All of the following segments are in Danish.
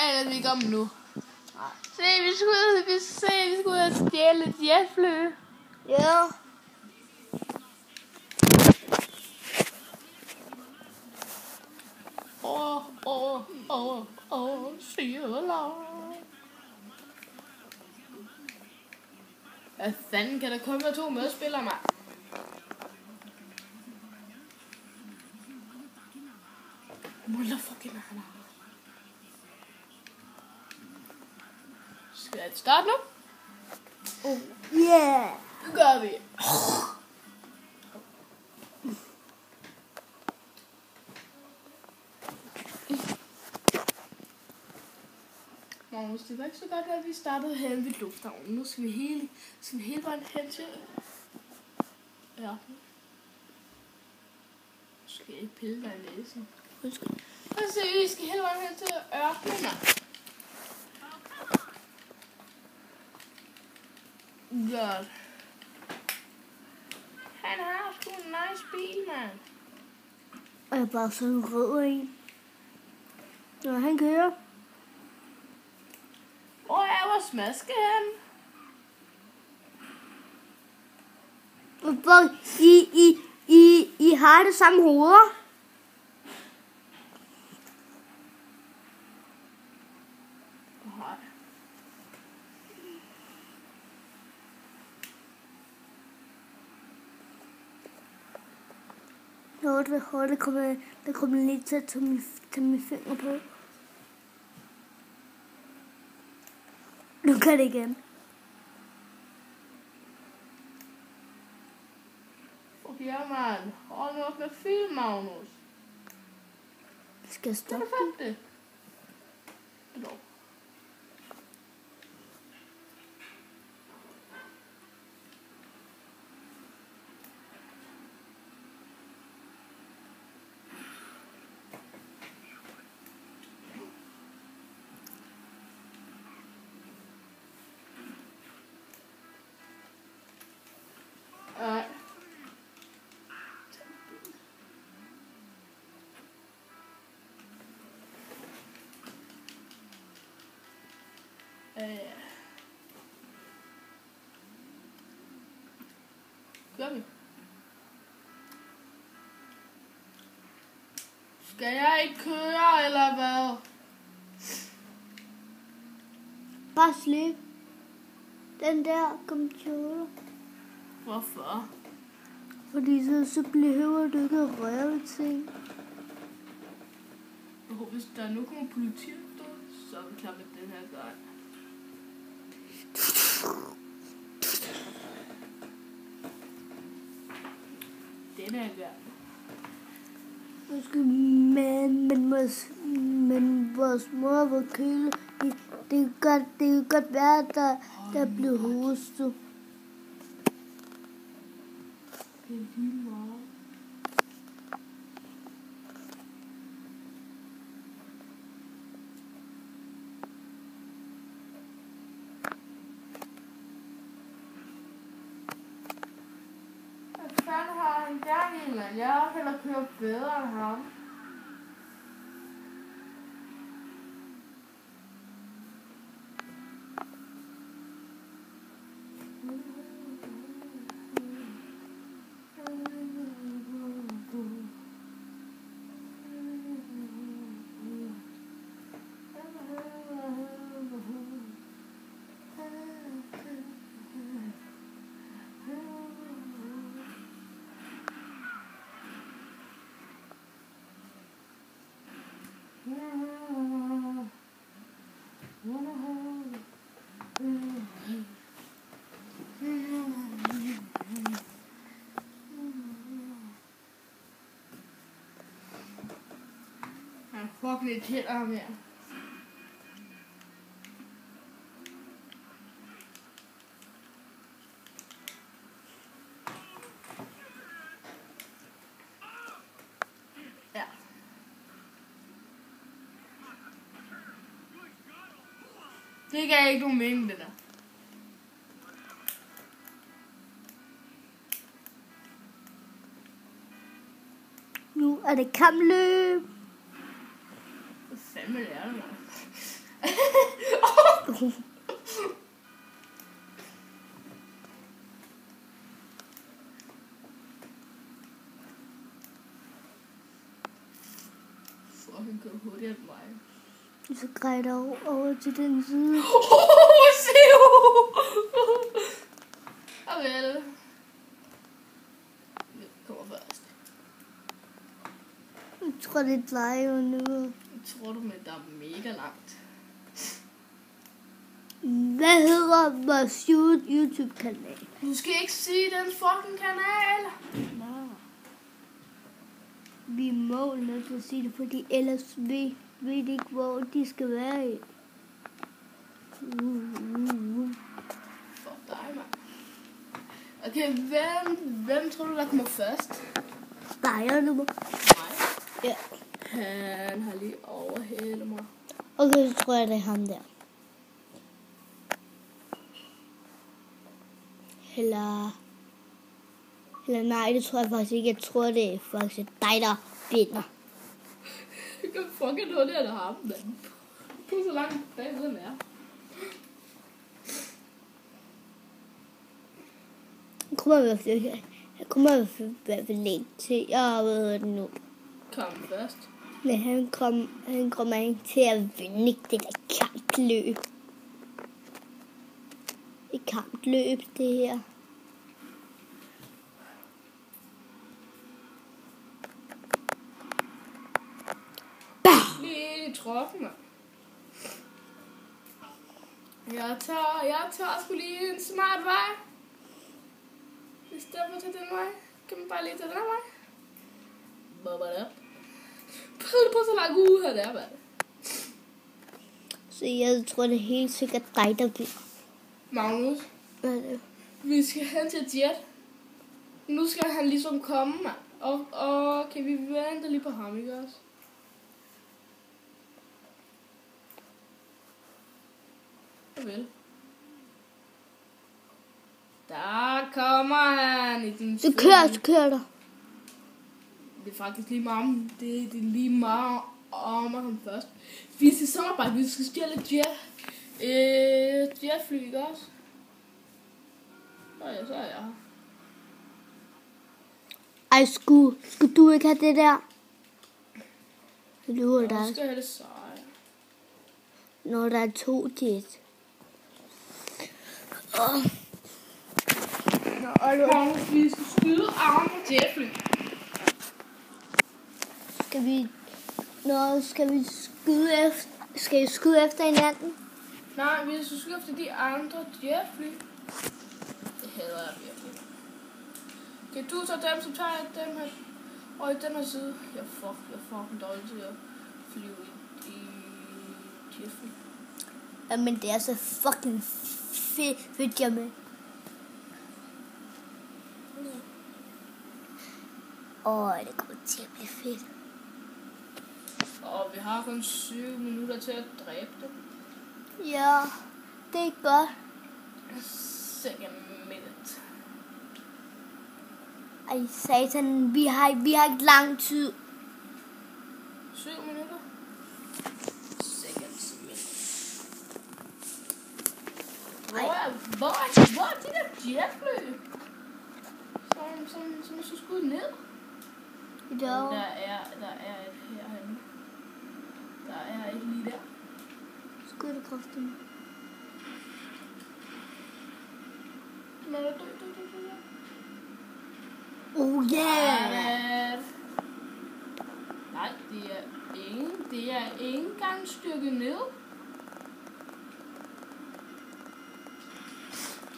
aner vi ikke om nu. Se, vi skulle ud og stjæle et jetfly. Ja. Siger. Hvad fanden kan der komme med 2 medspillere, mand? Motherfucking hana. Skal jeg starte nu? Oh, yeah. Det gør vi. Magnus, det var ikke så godt, at vi startede hen ved lufthavnen. Nu skal vi hele vejen hen til. Ja. Nu skal jeg ikke pille dig i næsen. Undskyld. Og så vi skal hele vejen hen til ørkenen. Godt. Han har sgu en nice bil, mand. Og jeg er bare sådan en rød en. Når han kører. Hvor er smaske han? Hvor I har det samme hoveder. Nej. Hold, der kommer lidt til at tage mine fingre på. Nu kan det igen. Okay, mand. Hold nu op med film, Magnus. Skal jeg Kan stoppe? du fatte det? Nå. Gør vi? Skal jeg ikke køre, eller hvad? Bare slip den der computer. Hvorfor? Fordi så behøver du ikke at røre ting. Hvis der nu kommer politi efter, så er vi klar med den her gang. Den her gang. Men vores mor var køle. Det kan godt være, at der blev hostet. Det er lige meget. Hvad fanden har han gang i, mand? Jeg har heller kørt bedre end ham. Han fucking irriterer ham her. Ja. Det gav ikke nogen mening, det der. Nu er det kampløb. Hvad fanden er det, mand? Han kører hurtigere end mig. Så grej dig over til den side. Siv! Og vel. Jeg kommer først. Jeg tror, det er dig nu. Jeg tror du, men der er mega langt. Hvad hedder vores YouTube-kanal? Du skal ikke sige den fucking kanal. Nej. Vi må nødt til at sige det, fordi ellers ved de ikke, hvor de skal være i. Fuck dig, mand. Okay, hvem tror du, der kommer først? Dig og nummer. Mig. Ja. Han har lige overhældet mig. Okay, så tror jeg, det er ham der. Eller nej, det tror jeg faktisk ikke. Jeg tror, det er faktisk dig, der binder. Jeg kan fucking hurtigt, at ham, mand. Du er så langt bagved, den er. Jeg kommer i hvert fald ikke til. Jeg ved det nu. Kom først. Men han kommer ikke til at vinde det der kampløb. Et kampløb, det her. Lige i troppen, mand. Jeg tager sgu lige en smart vej. I stedet for at tage den vej, kan man bare lige tage den her vej. Bubba. Prøv på så langt ude her der, mand. Så jeg tror, det er helt sikkert dig, der vinder. Magnus, Hvad er det? vi skal hen til Jet. Nu skal han ligesom komme, mand. Og kan vi vente lige på ham, ikke også? Vel. Der kommer han i din Så kører der. Det er faktisk lige meget det er lige meget om ham først. Vi skal samarbejde, vi skal stjæle jetfly, ikke også? Så er jeg her. Ej, skulle du ikke have det der? Nu er Jeg der, skal have det sejr. når der er 2 jet. Magnus, vi skal skyde armen på jetfly. Skal vi skyde efter hinanden? Nej, vi skal skyde efter de andre jetfly. Det hader jeg virkelig. Kan du tage dem, så tager jeg dem her. Og i den her side. Jeg er fucking dårlig til at flyve i jetfly. Jamen, det er så fucking fedt, jeg med. Det kommer til at blive fedt. Og vi har kun 7 minutter til at dræbe dem. Ja, det er godt. Second minute. Ej, satan, vi har ikke lang tid. 7 minutter. Second minute. Hvor er de der jetfly? Som er så skudt ned. Der er et herhenne. Der er et lige der. Skyttekraften. Lad det dø. Oh yeah! Nej, det er ikke engang styrket ned.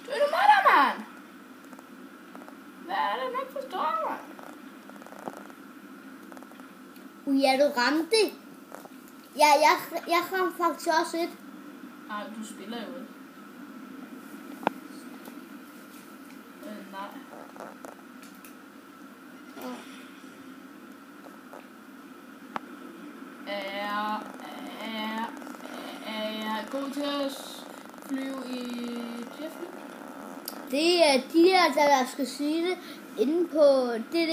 Du er nu med dig, mand! Hvad er det, man ikke forstår, mand? Ja, du ramte. Ja, jeg ramte faktisk også et. Ej, du spiller jo ikke. Nej. Er jeg god til at flyve i jetfly? Det er de der skal sige det inde på det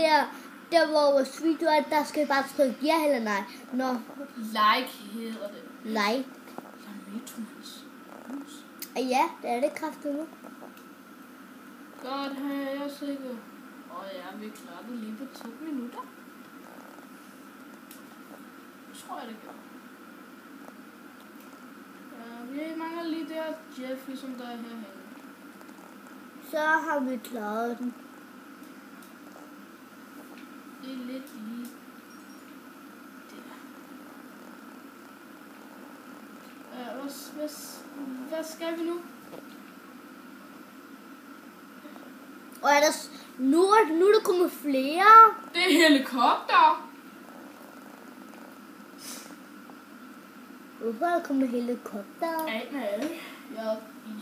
der hvor vores video er, der skal bare trykke ja eller nej. Like hedder det. Like. Jeg er Matrix. Ja, det er det kraftigt nu. Godt, her er jeg sikker. Og ja, vi klarer det lige på 2 minutter. Tror jeg, det gør. Ja, vi mangler lige der Jeffy, som der er herhenne. Så har vi klaret den. Det er lidt lige der. Hvad skal vi nu? Og er der nu er der kommet flere. Det er helikopter. Hvorfor er der kommet helikopter? Aner ikke.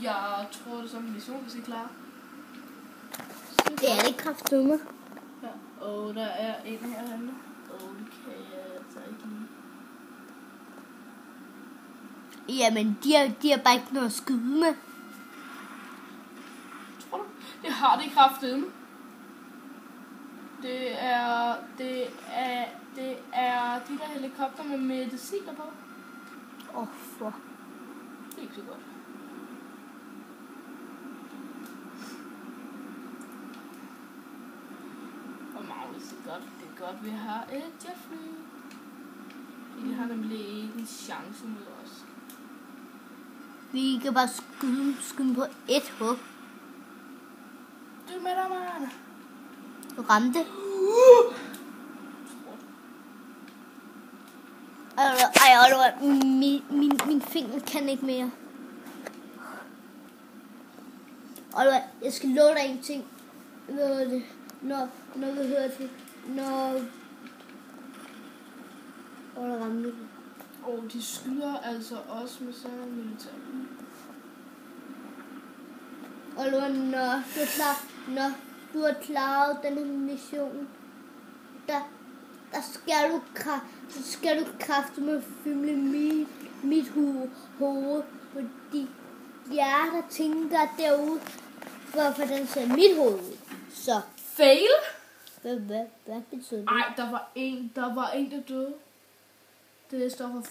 Jeg tror, det er sådan en mission, vi skal klare. Det er det kraftigt med. Ja. Og der er en herinde. Og det kan jeg altså ikke lide. Jamen, de har bare ikke noget at skyde med. Tror du? Det har de kraftedeme. Det er de der helikopter med mediciner på. For. Det er ikke så godt. Og Magnus, det er godt, vi har et jetfly. De har nemlig ikke en chance mod os. Vi kan bare skyde på et hug. Du er med dig, man. Du ramte. Min finger kan ikke mere. Og jeg skal love dig en ting. Når vi hører til. Og der ramte det. Og de skyder altså også med sådan en militær. Og når du har klaret den her mission, der skal du kraftigt med fylde mit hoved, fordi jeg der tænker derude, for den ser mit hoved. Så. Fail? Hvad betyder det? Ej, der var en, der døde. Det står for